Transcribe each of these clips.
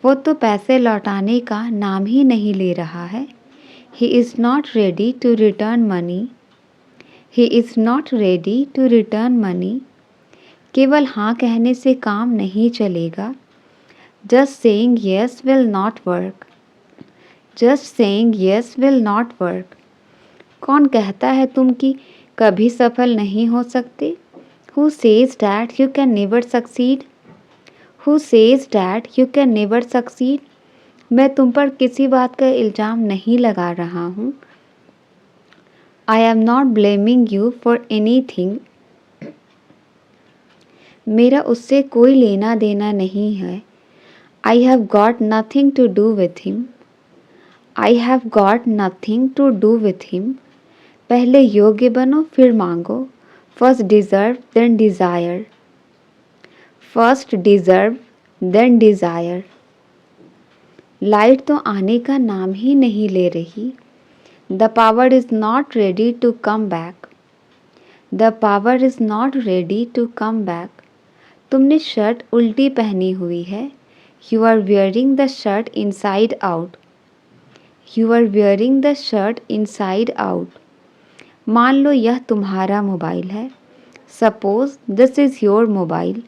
वो तो पैसे लौटाने का नाम ही नहीं ले रहा है। He is not ready to return money. He is not ready to return money. केवल हाँ कहने से काम नहीं चलेगा। Just saying yes will not work. Just saying yes will not work. कौन कहता है तुम कि कभी सफल नहीं हो सकते? Who says that you can never succeed? Who says that you can never succeed? मैं तुम पर किसी बात का इल्ज़ाम नहीं लगा रहा हूँ। I am not blaming you for anything. मेरा उससे कोई लेना देना नहीं है। I have got nothing to do with him. I have got nothing to do with him. पहले योग्य बनो फिर मांगो। First deserve then desire. First deserve then desire. Light तो आने का नाम ही नहीं ले रही। The power is not ready to come back. The power is not ready to come back. तुमने शर्ट उल्टी पहनी हुई है। You are wearing the shirt inside out. You are wearing the shirt inside out. मान लो यह तुम्हारा mobile है। Suppose this is your mobile.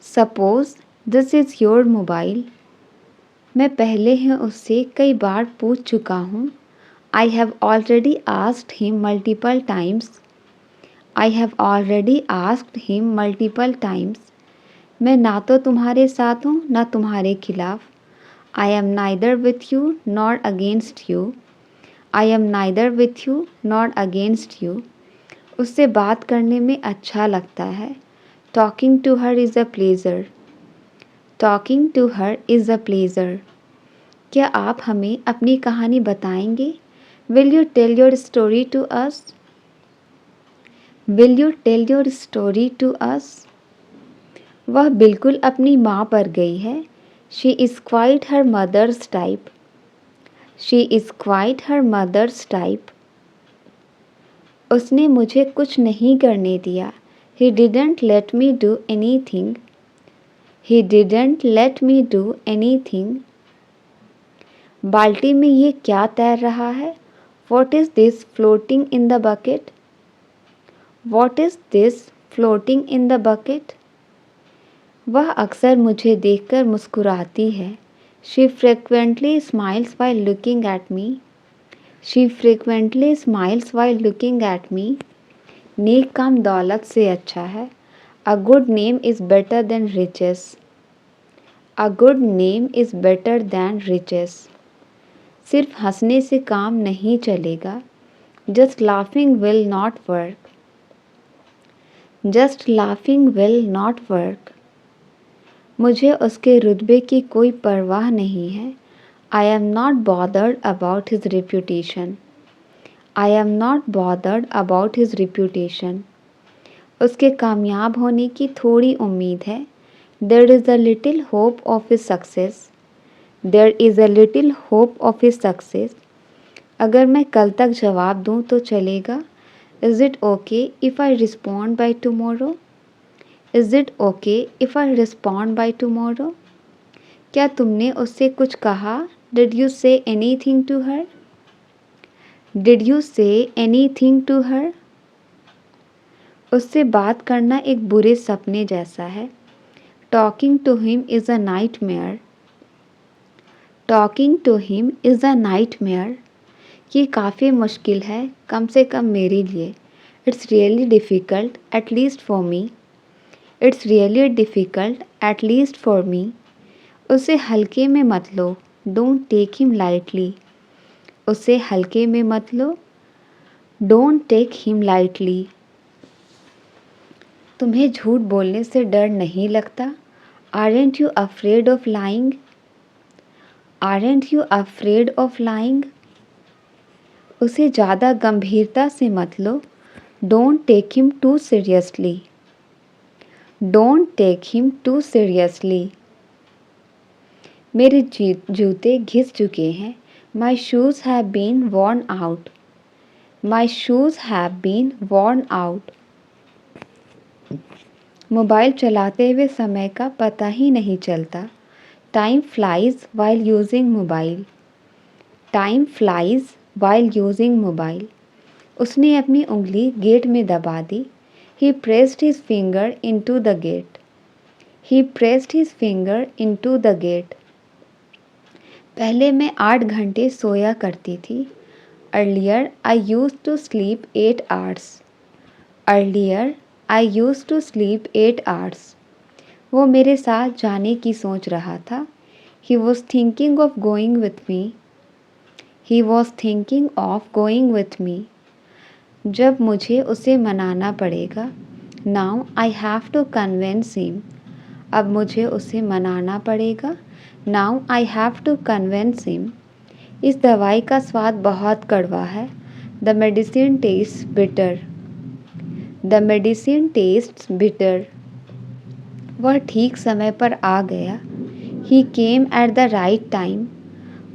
Suppose this is your mobile. मैं पहले ही उससे कई बार पूछ चुका हूँ। I have already asked him multiple times. I have already asked him multiple times. मैं ना तो तुम्हारे साथ हूँ ना तुम्हारे खिलाफ। I am neither with you nor against you. I am neither with you nor against you. उससे बात करने में अच्छा लगता है। Talking to her is a pleasure. Talking to her is a pleasure. क्या आप हमें अपनी कहानी बताएंगे? Will you tell your story to us? Will you tell your story to us? वह बिल्कुल अपनी माँ पर गई है। She is quite her mother's type. She is quite her mother's type. उसने मुझे कुछ नहीं करने दिया। He didn't let me do anything. He didn't let me do anything. बाल्टी में ये क्या तैर रहा है? What is this floating in the bucket? What is this floating in the bucket? वह अक्सर मुझे देखकर मुस्कुराती है। She frequently smiles while looking at me. She frequently smiles while looking at me. नेक काम दौलत से अच्छा है। A good name is better than riches. A good name is better than riches. सिर्फ हंसने से काम नहीं चलेगा। Just laughing will not work. Just laughing will not work. मुझे उसके रुतबे की कोई परवाह नहीं है। I am not bothered about his reputation. I am not bothered about his reputation. उसके कामयाब होने की थोड़ी उम्मीद है। There is a little hope of his success. There is a little hope of his success. अगर मैं कल तक जवाब दूँ तो चलेगा? Is it okay if I respond by tomorrow? Is it okay if I respond by tomorrow? क्या तुमने उससे कुछ कहा? Did you say anything to her? Did you say anything to her? उससे बात करना एक बुरे सपने जैसा है। Talking to him is a nightmare. Talking to him is a nightmare. ये काफ़ी मुश्किल है, कम से कम मेरे लिए। It's really difficult, at least for me. It's really difficult, at least for me. उसे हल्के में मत लो। Don't take him lightly. उसे हल्के में मत लो। Don't take him lightly. तुम्हें झूठ बोलने से डर नहीं लगता? Aren't you afraid of lying? Aren't you afraid of lying? उसे ज़्यादा गंभीरता से मत लो। Don't take him too seriously. Don't take him too seriously. मेरे जूते घिस चुके हैं। My shoes have been worn out. My shoes have been worn out. Mobile चलाते हुए समय का पता ही नहीं चलता। Time flies while using mobile. Time flies while using mobile. उसने अपनी उंगली गेट में दबा दी। He pressed his finger into the gate. He pressed his finger into the gate. पहले मैं 8 घंटे सोया करती थी। Earlier I used to sleep 8 hours. Earlier I used to sleep 8 hours. वो मेरे साथ जाने की सोच रहा था। He was thinking of going with me. He was thinking of going with me. जब मुझे उसे मनाना पड़ेगा। Now I have to convince him. अब मुझे उसे मनाना पड़ेगा। Now I have to convince him. इस दवाई का स्वाद बहुत कड़वा है। The medicine tastes bitter. The medicine tastes bitter. वह ठीक समय पर आ गया। He came at the right time.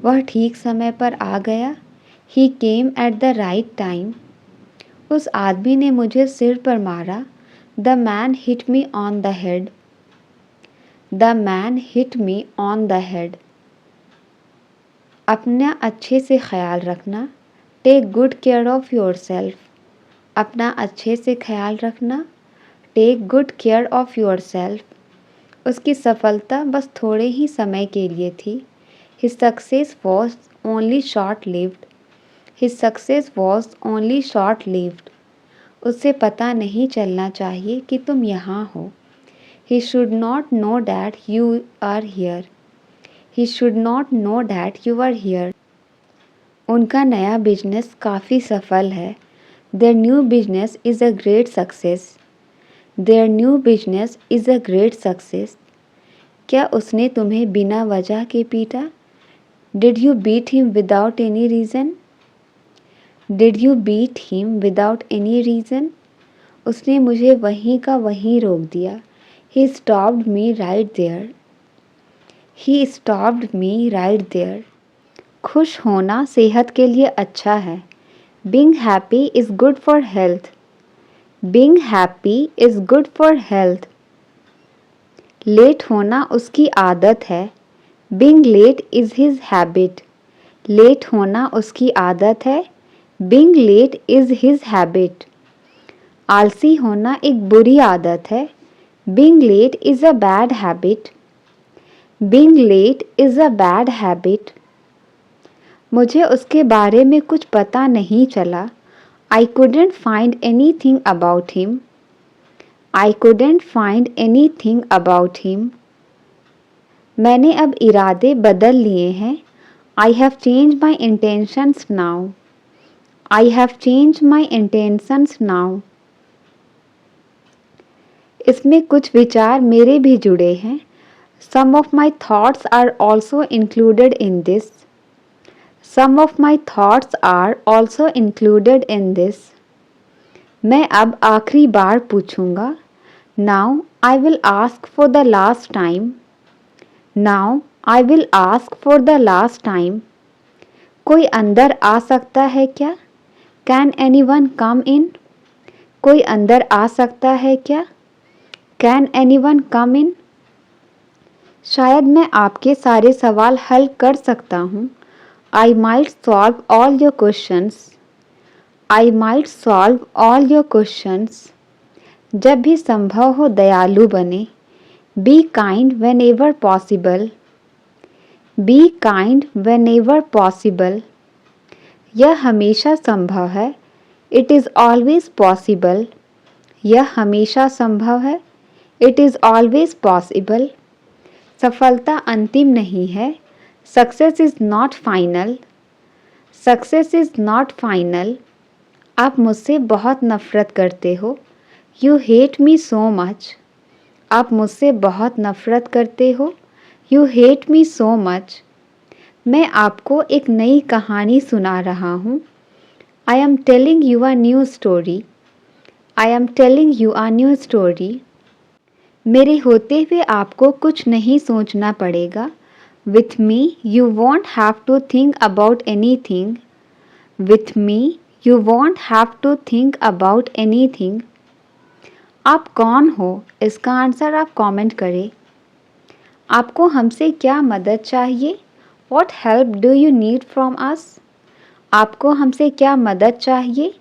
वह ठीक समय पर आ गया। He came at the right time. उस आदमी ने मुझे सिर पर मारा। The man hit me on the head. The man hit me on the head. अपना अच्छे से ख्याल रखना। Take good care of yourself. अपना अच्छे से ख्याल रखना। Take good care of yourself. उसकी सफलता बस थोड़े ही समय के लिए थी। His success was only short-lived. His success was only short-lived. उसे पता नहीं चलना चाहिए कि तुम यहाँ हो। He should not know that you are here. He should not know that you are here. उनका नया बिजनेस काफ़ी सफल है। Their new business is a great success. Their new business is a great success. क्या उसने तुम्हें बिना वजह के पीटा? Did you beat him without any reason? Did you beat him without any reason? उसने मुझे वहीं का वहीं रोक दिया। He stopped me right there. He stopped me right there. खुश होना सेहत के लिए अच्छा है। Being happy is good for health. Being happy is good for health. Late होना उसकी आदत है। Being late is his habit. Late होना उसकी आदत है। Being late is his habit. आलसी होना एक बुरी आदत है। Being late is a bad habit. Being late is a bad habit. मुझे उसके बारे में कुछ पता नहीं चला। I couldn't find anything about him. I couldn't find anything about him. मैंने अब इरादे बदल लिए हैं। I have changed my intentions now. I have changed my intentions now. इसमें कुछ विचार मेरे भी जुड़े हैं। Some of my thoughts are also included in this. Some of my thoughts are also included in this. मैं अब आखिरी बार पूछूंगा। Now I will ask for the last time. Now I will ask for the last time. कोई अंदर आ सकता है क्या? Can anyone come in? कोई अंदर आ सकता है क्या? Can anyone come in? शायद मैं आपके सारे सवाल हल कर सकता हूँ। I might solve all your questions. I might solve all your questions. जब भी संभव हो दयालु बने। Be kind whenever possible. Be kind whenever possible. यह हमेशा संभव है। It is always possible. यह हमेशा संभव है। It is always possible. सफलता अंतिम नहीं है। Success is not final. Success is not final. आप मुझसे बहुत नफरत करते हो। You hate me so much. आप मुझसे बहुत नफरत करते हो। You hate me so much. मैं आपको एक नई कहानी सुना रहा हूँ। I am telling you a new story. I am telling you a new story. मेरे होते हुए आपको कुछ नहीं सोचना पड़ेगा। With me, you won't have to think about anything. With me, you won't have to think about anything. आप कौन हो? इसका आंसर आप कमेंट करें। आपको हमसे क्या मदद चाहिए? What help do you need from us? आपको हमसे क्या मदद चाहिए?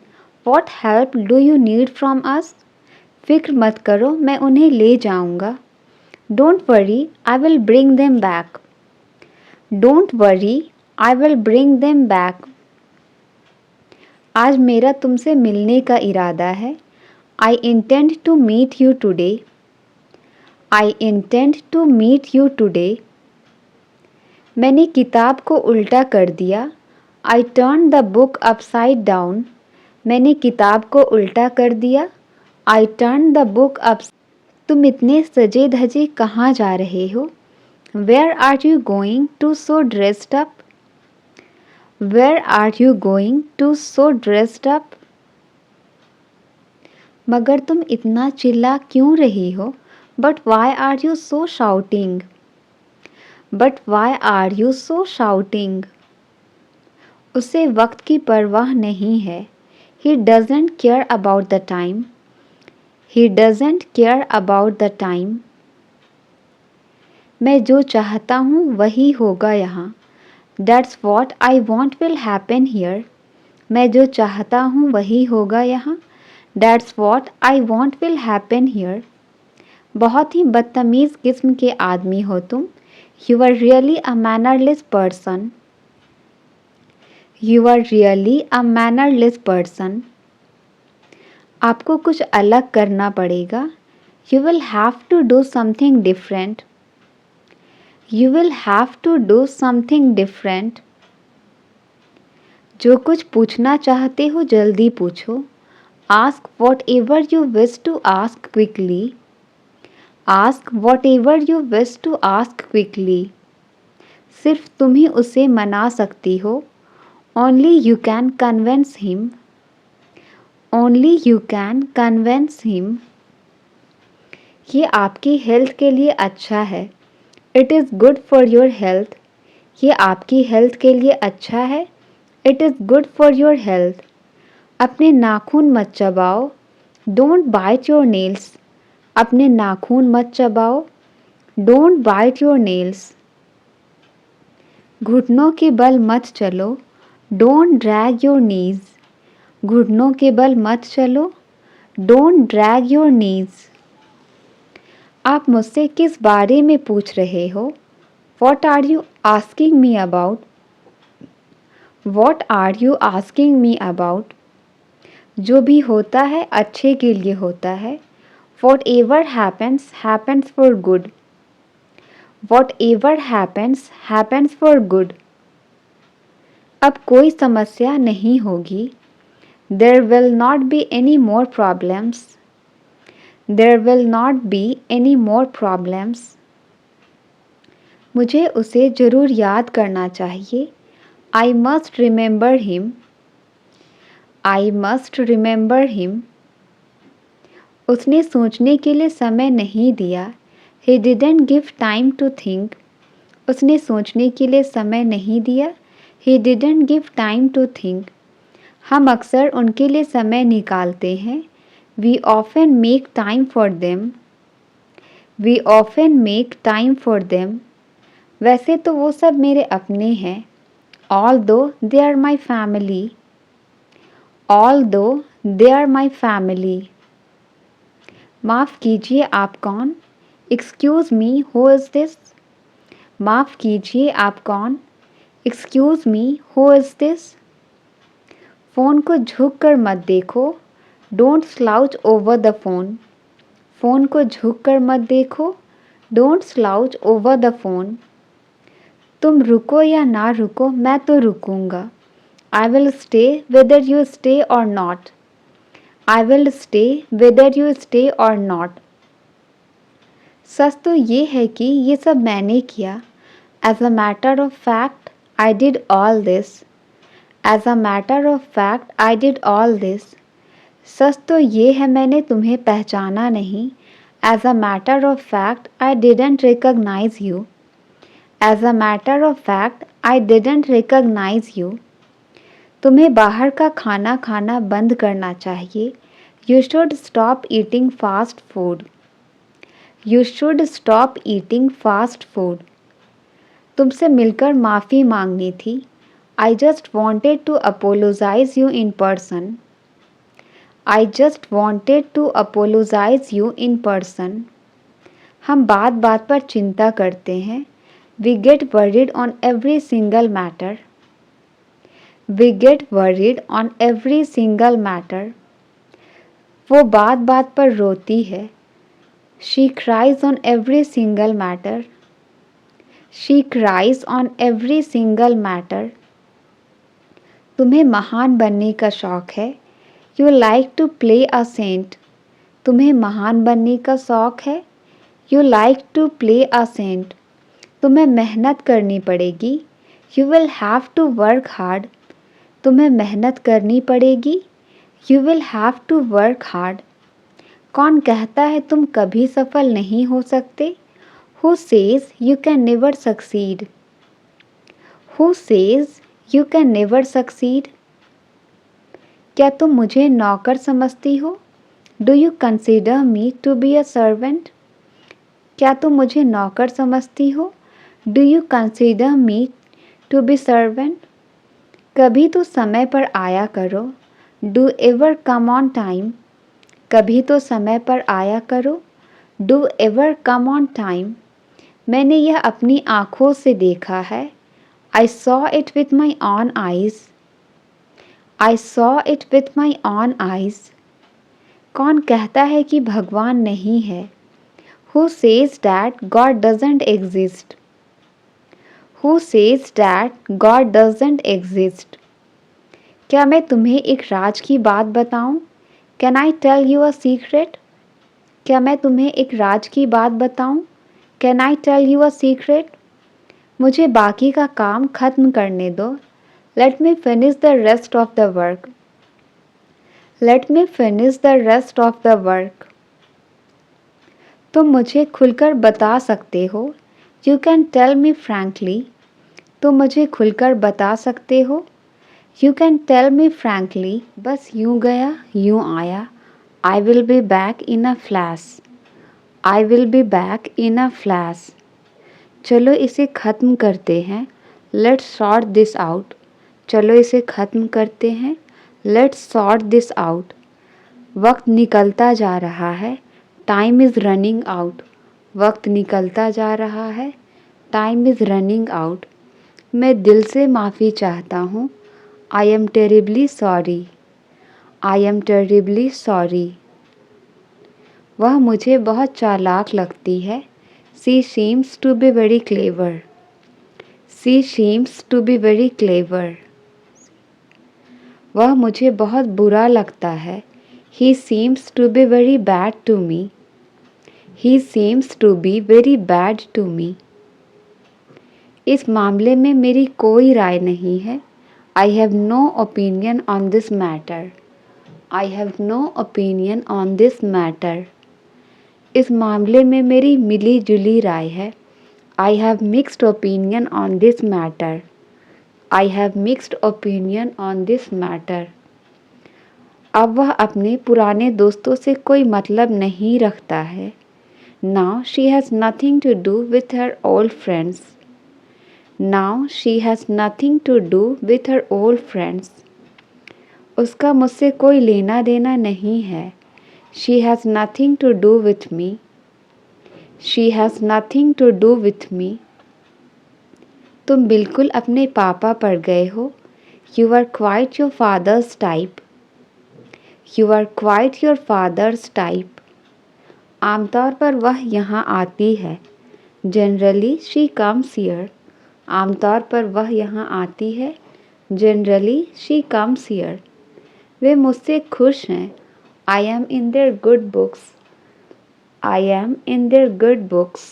What help do you need from us? फिक्र मत करो, मैं उन्हें ले जाऊंगा। Don't worry, I will bring them back. Don't worry, I will bring them back. आज मेरा तुमसे मिलने का इरादा है। I intend to meet you today. I intend to meet you today. मैंने किताब को उल्टा कर दिया। I turned the book upside down. मैंने किताब को उल्टा कर दिया। I turned the book upside. तुम इतने सजे धजे कहाँ जा रहे हो? Where are you going to so dressed up? Where are you going to so dressed up? मगर तुम इतना चिल्ला क्यों रही हो? But why are you so shouting? But why are you so shouting? उसे वक्त की परवाह नहीं है। He doesn't care about the time. He doesn't care about the time. मैं जो चाहता हूँ वही होगा यहाँ। That's what I want will happen here. मैं जो चाहता हूँ वही होगा यहाँ। That's what I want will happen here. बहुत ही बदतमीज़ किस्म के आदमी हो तुम। You are really a mannerless person. You are really a mannerless person. आपको कुछ अलग करना पड़ेगा। You will have to do something different. You will have to do something different. जो कुछ पूछना चाहते हो जल्दी पूछो। Ask whatever you wish to ask quickly. Ask whatever you wish to ask quickly. सिर्फ तुम ही उसे मना सकती हो। Only you can convince him. Only you can convince him. ये आपकी हेल्थ के लिए अच्छा है। It is good for your health. ये आपकी हेल्थ के लिए अच्छा है। It is good for your health. अपने नाखून मत चबाओ। Don't bite your nails. अपने नाखून मत चबाओ। Don't bite your nails. घुटनों के बल मत चलो। Don't drag your knees. घुटनों के बल मत चलो। Don't drag your knees. आप मुझसे किस बारे में पूछ रहे हो? What are you asking me about? What are you asking me about? जो भी होता है अच्छे के लिए होता है। Whatever happens, happens for good. Whatever happens, happens for good. अब कोई समस्या नहीं होगी। There will not be any more problems. There will not be any more problems. मुझे उसे ज़रूर याद करना चाहिए। I must remember him. I must remember him. उसने सोचने के लिए समय नहीं दिया। He didn't give time to think. उसने सोचने के लिए समय नहीं दिया। He didn't give time to think. हम अक्सर उनके लिए समय निकालते हैं। We often make time for them. We often make time for them. वैसे तो वो सब मेरे अपने हैं। Although they are my family. Although they are my family. माफ़ कीजिए आप कौन? Excuse me, who is this? माफ़ कीजिए आप कौन? Excuse me, who is this? Phone को झुक कर मत देखो। Don't slouch over the phone. Phone को झुक कर मत देखो। Don't slouch over the phone. तुम रुको या ना रुको, मैं तो रुकूंगा। I will stay whether you stay or not. I will stay whether you stay or not. सच तो ये है कि ये सब मैंने किया। As a matter of fact, I did all this. As a matter of fact, I did all this. सच तो ये है मैंने तुम्हें पहचाना नहीं। As a matter of fact, I didn't recognize you. As a matter of fact, I didn't recognize you. तुम्हें बाहर का खाना खाना बंद करना चाहिए। You should stop eating fast food. You should stop eating fast food. तुमसे मिलकर माफ़ी मांगनी थी. I just wanted to apologize you in person. I just wanted to apologize you in person. हम बात बात पर चिंता करते हैं. We get worried on every single matter. We get worried on every single matter. वो बात बात पर रोती है. She cries on every single matter. She cries on every single matter. तुम्हें महान बनने का शौक है. You like to play a saint. तुम्हें महान बनने का शौक है. You like to play a saint. तुम्हें मेहनत करनी पड़ेगी. You will have to work hard. तुम्हें मेहनत करनी पड़ेगी. You will have to work hard. कौन कहता है तुम कभी सफल नहीं हो सकते? Who says you can never succeed? Who says you can never succeed? क्या तुम मुझे नौकर समझती हो? Do you consider me to be a servant? क्या तुम मुझे नौकर समझती हो? Do you consider me to be servant? कभी तो समय पर आया करो. Do ever come on time? कभी तो समय पर आया करो. Do ever come on time? मैंने यह अपनी आँखों से देखा है. I saw it with my own eyes. I saw it with my own eyes. कौन कहता है कि भगवान नहीं है? Who says that God doesn't exist? Who says that God doesn't exist? क्या मैं तुम्हें एक राज की बात बताऊं? Can I tell you a secret? क्या मैं तुम्हें एक राज की बात बताऊं? Can I tell you a secret? मुझे बाकी का काम खत्म करने दो. Let me finish the rest of the work. Let me finish the rest of the work. तुम मुझे खुलकर बता सकते हो. You can tell me frankly. तुम मुझे खुलकर बता सकते हो. You can tell me frankly. बस यूं गया यूं आया. I will be back in a flash. I will be back in a flash. चलो इसे ख़त्म करते हैं. Let's sort this out. चलो इसे ख़त्म करते हैं. Let's sort this out. वक्त निकलता जा रहा है. Time is running out. वक्त निकलता जा रहा है. Time is running out. मैं दिल से माफ़ी चाहता हूँ. I am terribly sorry. I am terribly sorry. वह मुझे बहुत चालाक लगती है. She seems to be very clever. She seems to be very clever. वह मुझे बहुत बुरा लगता है. He seems to be very bad to me. He seems to be very bad to me. इस मामले में मेरी कोई राय नहीं है. I have no opinion on this matter. I have no opinion on this matter. इस मामले में मेरी मिली जुली राय है. I have mixed opinion on this matter. I have mixed opinion on this matter. अब वह अपने पुराने दोस्तों से कोई मतलब नहीं रखता है. Now she has nothing to do with her old friends. Now she has nothing to do with her old friends. उसका मुझसे कोई लेना देना नहीं है. She has nothing to do with me. She has nothing to do with me. तुम बिल्कुल अपने पापा पर गए हो. You are quite your father's type. You are quite your father's type. आमतौर पर वह यहाँ आती है. Generally she comes here. आमतौर पर वह यहाँ आती है. Generally she comes here. वे मुझसे खुश हैं. I am in their good books. I am in their good books.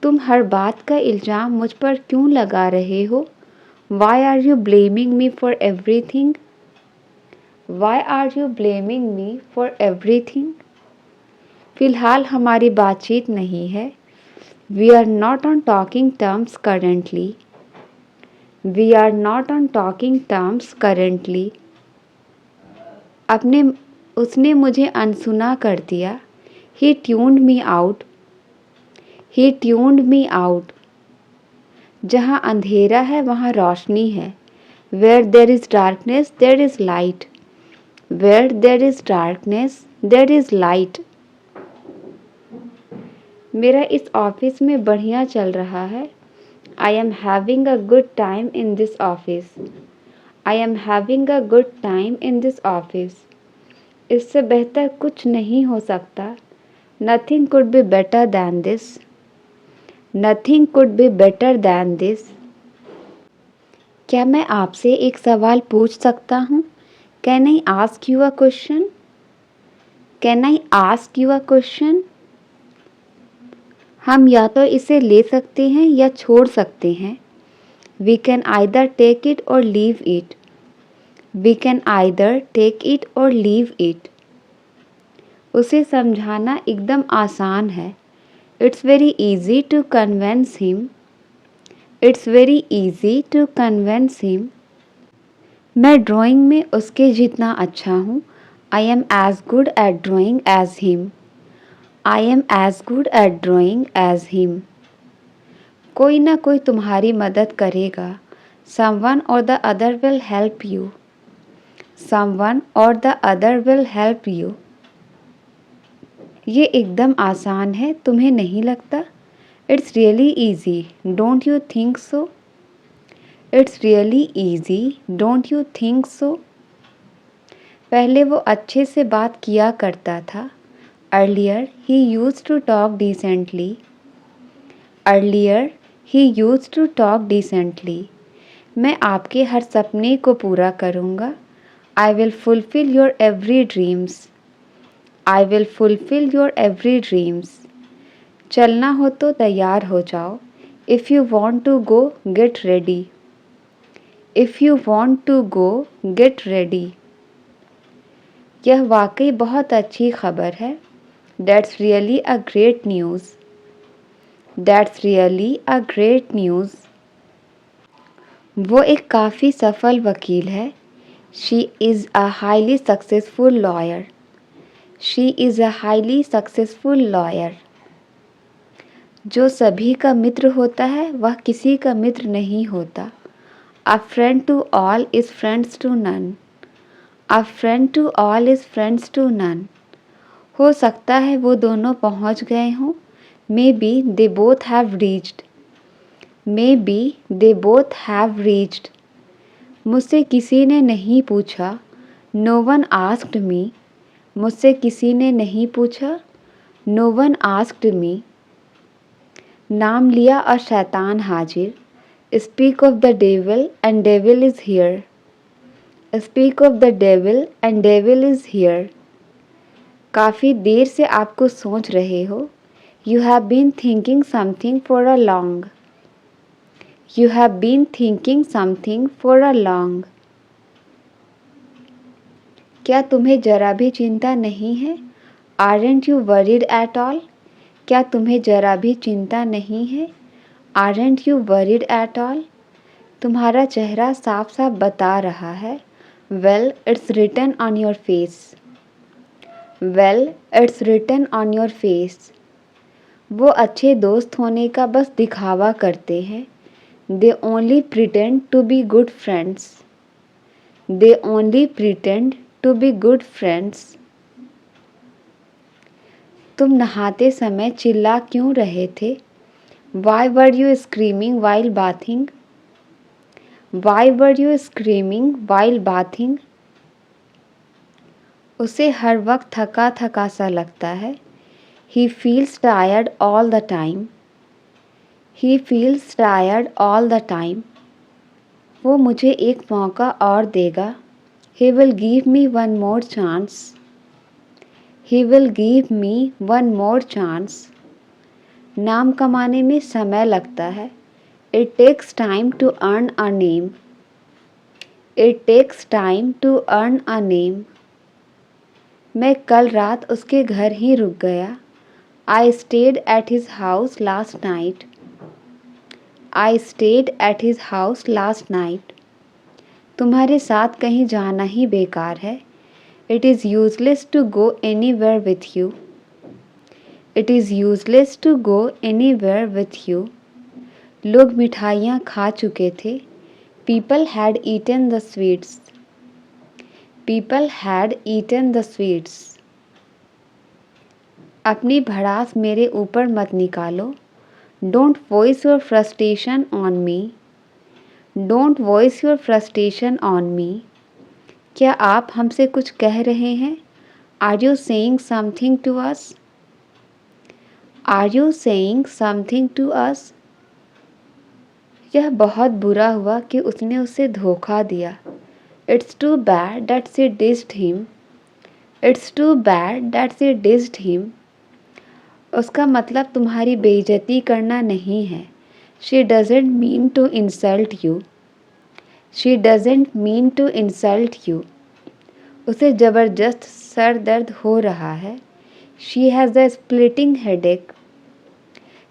तुम हर बात का इल्ज़ाम मुझ पर क्यों लगा रहे हो? Why are you blaming me for everything? Why are you blaming me for everything? फ़िलहाल हमारी बातचीत नहीं है. We are not on talking terms currently. We are not on talking terms currently. उसने मुझे अनसुना कर दिया. He tuned me out. He tuned me out. जहाँ अंधेरा है वहाँ रोशनी है. Where there is darkness, there is light. Where there is darkness, there is light. मेरा इस ऑफिस में बढ़िया चल रहा है. I am having a good time in this office. I am having a good time in this office. इससे बेहतर कुछ नहीं हो सकता. Nothing could be better than this. Nothing could be better than this. क्या मैं आपसे एक सवाल पूछ सकता हूँ? Can I ask you a question? Can I ask you a question? हम या तो इसे ले सकते हैं या छोड़ सकते हैं. We can either take it or leave it. We can either take it or leave it. उसे समझाना एकदम आसान है. It's very easy to convince him. It's very easy to convince him. मैं ड्राइंग में उसके जितना अच्छा हूँ. I am as good at drawing as him. I am as good at drawing as him. कोई ना कोई तुम्हारी मदद करेगा. Someone or the other will help you. Someone or the other will help you. ये एकदम आसान है, तुम्हें नहीं लगता? It's really easy, don't you think so? It's really easy, don't you think so? पहले वो अच्छे से बात किया करता था. Earlier he used to talk decently. Earlier he used to talk decently. मैं आपके हर सपने को पूरा करूँगा. I will fulfill your every dreams. I will fulfill your every dreams. चलना हो तो तैयार हो जाओ. If you want to go, get ready. If you want to go, get ready. यह वाकई बहुत अच्छी खबर है. That's really a great news. That's really a great news. वो एक काफ़ी सफल वकील है. She is a highly successful lawyer. She is a highly successful lawyer. जो सभी का मित्र होता है वह किसी का मित्र नहीं होता. A friend to all is friends to none. A friend to all is friends to none. हो सकता है वो दोनों पहुंच गए हों. Maybe they both have reached. Maybe they both have reached. मुझसे किसी ने नहीं पूछा. No one asked me. मुझसे किसी ने नहीं पूछा. No one asked me. नाम लिया और शैतान हाजिर. Speak of the devil and devil is here. Speak of the devil and devil is here. काफ़ी देर से आपको सोच रहे हो. You have been thinking something for a long. You have been thinking something for a long. क्या तुम्हें जरा भी चिंता नहीं है? Aren't you worried at all? क्या तुम्हें जरा भी चिंता नहीं है? Aren't you worried at all? तुम्हारा चेहरा साफ साफ बता रहा है. Well, it's written on your face. Well, it's written on your face. वो अच्छे दोस्त होने का बस दिखावा करते हैं. They only pretend to be good friends. They only pretend to be good friends. तुम नहाते समय चिल्ला क्यों रहे थे? Why were you screaming while bathing? Why were you screaming while bathing? उसे हर वक्त थका थका सा लगता है. He feels tired all the time. He feels tired all the time. वो मुझे एक मौका और देगा. He will give me one more chance. He will give me one more chance. नाम कमाने में समय लगता है. It takes time to earn a name. It takes time to earn a name. मैं कल रात उसके घर ही रुक गया. I stayed at his house last night. I stayed at his house last night. तुम्हारे साथ कहीं जाना ही बेकार है. It is useless to go anywhere with you. It is useless to go anywhere with you. लोग मिठाइयाँ खा चुके थे. People had eaten the sweets. People had eaten the sweets. अपनी भड़ास मेरे ऊपर मत निकालो. Don't voice your frustration on me. Don't voice your frustration on me. क्या आप हमसे कुछ कह रहे हैं? Are you saying something to us? Are you saying something to us? यह बहुत बुरा हुआ कि उसने उसे धोखा दिया. It's too bad that she dissed him. It's too bad that she dissed him. उसका मतलब तुम्हारी बेइज्जती करना नहीं है. She doesn't mean to insult you. She doesn't mean to insult you. उसे ज़बरदस्त सर दर्द हो रहा है. She has a splitting headache.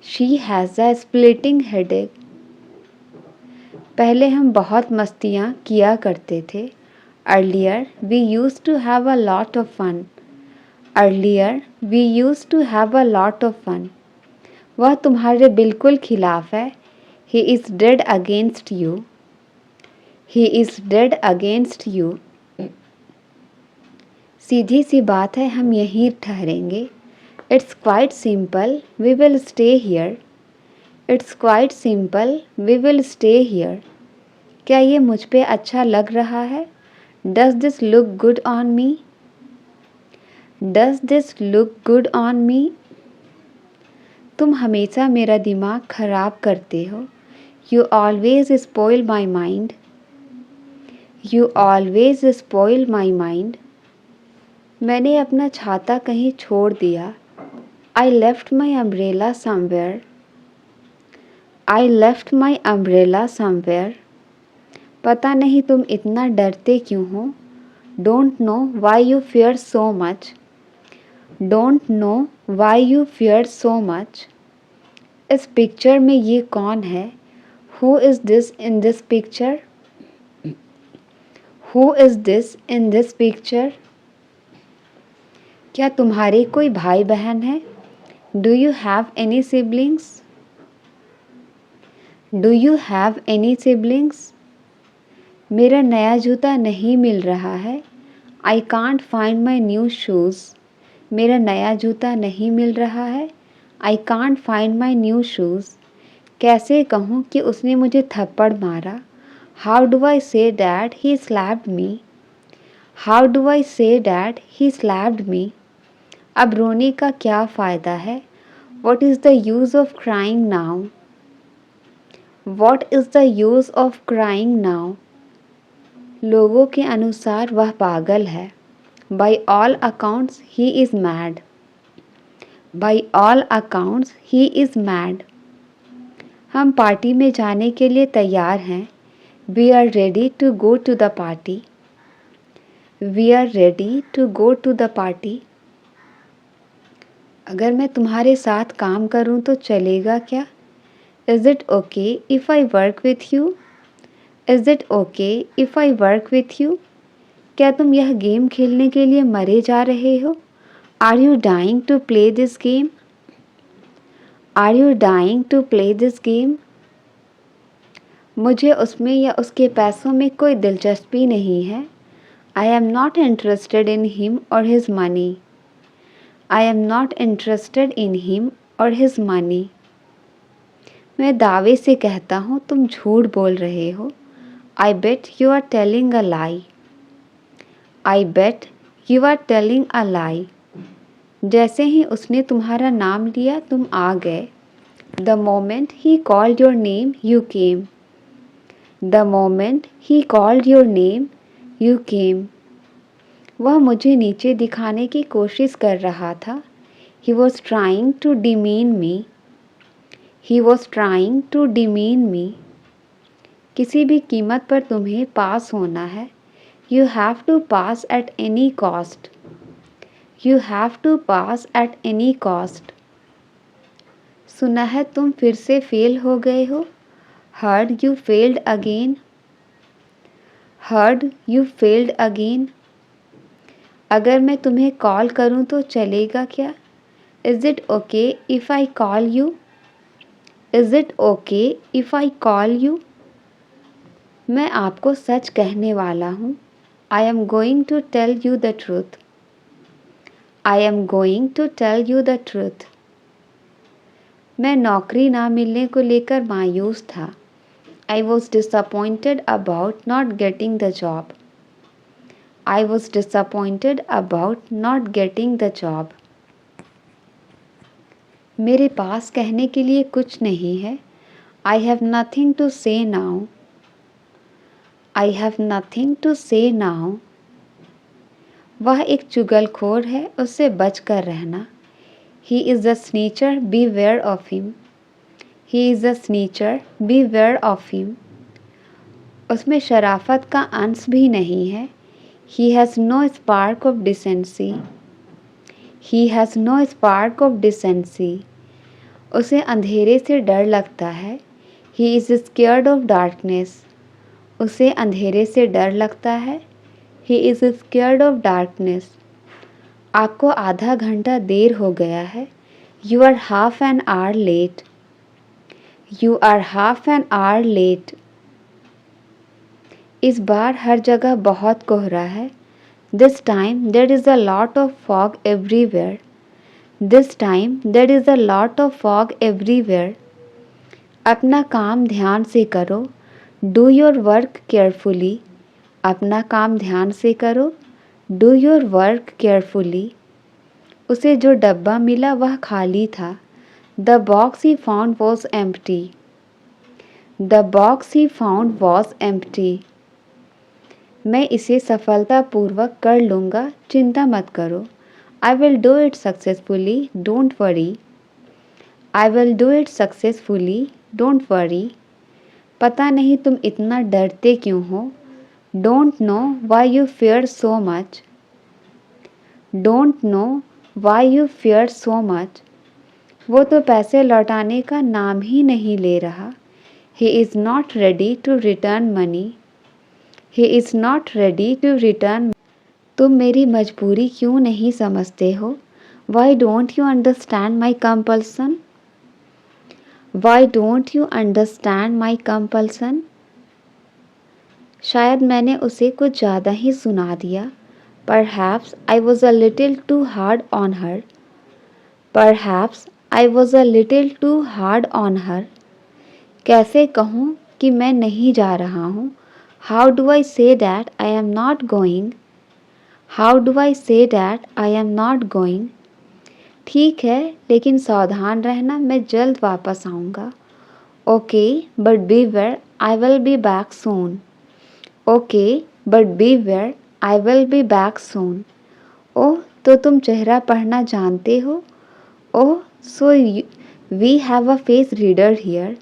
She has a splitting headache. पहले हम बहुत मस्तियाँ किया करते थे. Earlier we used to have a lot of fun. Earlier we used to have a lot of fun. वह तुम्हारे बिल्कुल खिलाफ है. He is dead against you. He is dead against you. सीधी सी बात है, हम यहीं ठहरेंगे. It's quite simple, we will stay here. It's quite simple, we will stay here. क्या ये मुझ पे अच्छा लग रहा है? Does this look good on me? Does this look good on me? तुम हमेशा मेरा दिमाग खराब करते हो. You always spoil my mind. You always spoil my mind. मैंने अपना छाता कहीं छोड़ दिया. I left my umbrella somewhere. I left my umbrella somewhere. पता नहीं तुम इतना डरते क्यों हो. Don't know why you fear so much. Don't know why you fear so much. इस पिक्चर में ये कौन है? Who is this in this picture? Who is this in this picture? क्या तुम्हारे कोई भाई बहन है? Do you have any siblings? Do you have any siblings? मेरा नया जूता नहीं मिल रहा है. I can't find my new shoes. मेरा नया जूता नहीं मिल रहा है. I can't find my new shoes. कैसे कहूँ कि उसने मुझे थप्पड़ मारा? How do I say that he slapped me? How do I say that he slapped me? अब रोने का क्या फ़ायदा है? What is the use of crying now? What is the use of crying now? लोगों के अनुसार वह पागल है. By all accounts he is mad. By all accounts he is mad. हम पार्टी में जाने के लिए तैयार हैं. We are ready to go to the party. We are ready to go to the party. अगर मैं तुम्हारे साथ काम करूं तो चलेगा क्या? Is it okay if I work with you? Is it okay if I work with you? क्या तुम यह गेम खेलने के लिए मरे जा रहे हो? Are you dying to play this game? Are you dying to play this game? मुझे उसमें या उसके पैसों में कोई दिलचस्पी नहीं है. I am not interested in him or his money. I am not interested in him or his money. मैं दावे से कहता हूँ तुम झूठ बोल रहे हो. I bet you are telling a lie. I bet you are telling a lie. जैसे ही उसने तुम्हारा नाम लिया तुम आ गए. The moment he called your name you came. The moment he called your name you came. वह मुझे नीचे दिखाने की कोशिश कर रहा था. He was trying to demean me. He was trying to demean me. किसी भी कीमत पर तुम्हें पास होना है. You have to pass at any cost. You have to pass at any cost. सुना है तुम फिर से फेल हो गए हो. Heard you failed again. Heard you failed again. अगर मैं तुम्हें कॉल करूं तो चलेगा क्या? Is it okay if I call you? Is it okay if I call you? मैं आपको सच कहने वाला हूँ. I am going to tell you the truth. I am going to tell you the truth. मैं नौकरी ना मिलने को लेकर मायूस था. I was disappointed about not getting the job. I was disappointed about not getting the job. मेरे पास कहने के लिए कुछ नहीं है. I have nothing to say now. I have nothing to say now. वह एक चुगलखोर है, उससे बच कर रहना. He is a snitcher, beware of him. He is a snitcher, beware of him. उसमें शराफत का अंश भी नहीं है. He has no spark of decency. He has no spark of decency. उसे अंधेरे से डर लगता है. He is scared of darkness. उसे अंधेरे से डर लगता है. He is scared of darkness. आपको आधा घंटा देर हो गया है. You are half an hour late. You are half an hour late. इस बार हर जगह बहुत कोहरा है. This time there is a lot of fog everywhere. This time there is a lot of fog everywhere. अपना काम ध्यान से करो. Do your work carefully. अपना काम ध्यान से करो. Do your work carefully. उसे जो डब्बा मिला वह खाली था. The box he found was empty. The box he found was empty. मैं इसे सफलतापूर्वक कर लूँगा, चिंता मत करो. I will do it successfully, don't worry. I will do it successfully, don't worry. पता नहीं तुम इतना डरते क्यों हो. Don't know why you fear so much. Don't know why you fear so much. वो तो पैसे लौटाने का नाम ही नहीं ले रहा. He is not ready to return money. He is not ready to return. तुम मेरी मजबूरी क्यों नहीं समझते हो. Why don't you understand my compulsion? Why don't you understand my compulsion? शायद मैंने उसे कुछ ज़्यादा ही सुना दिया. Perhaps I was a little too hard on her. Perhaps I was a little too hard on her. कैसे कहूँ कि मैं नहीं जा रहा हूँ. How do I say that I am not going? How do I say that I am not going? ठीक है, लेकिन सावधान रहना, मैं जल्द वापस आऊँगा. Okay, but beware, I will be back soon. Okay, but beware, I will be back soon. ओह, तो तुम चेहरा पढ़ना जानते हो. Oh, so we have a face reader here.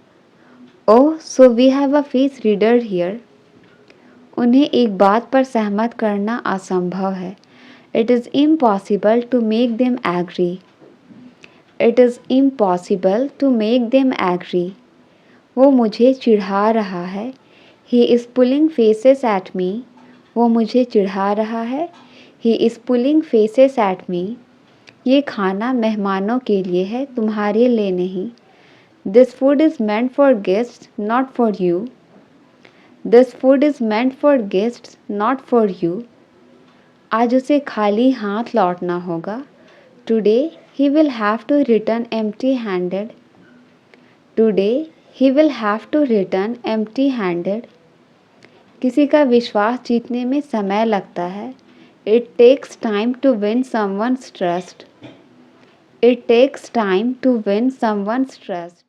Oh, so we have a face reader here. उन्हें एक बात पर सहमत करना असंभव है. It is impossible to make them agree. It is impossible to make them agree. वो मुझे चिढ़ा रहा है. He is pulling faces at me. वो मुझे चिढ़ा रहा है. He is pulling faces at me. ये खाना मेहमानों के लिए है, तुम्हारे लिए नहीं. This food is meant for guests, not for you. This food is meant for guests, not for you. आज उसे खाली हाथ लौटना होगा. Today he will have to return empty-handed. Today he will have to return empty-handed. किसी का विश्वास जीतने में समय लगता है. It takes time to win someone's trust. It takes time to win someone's trust.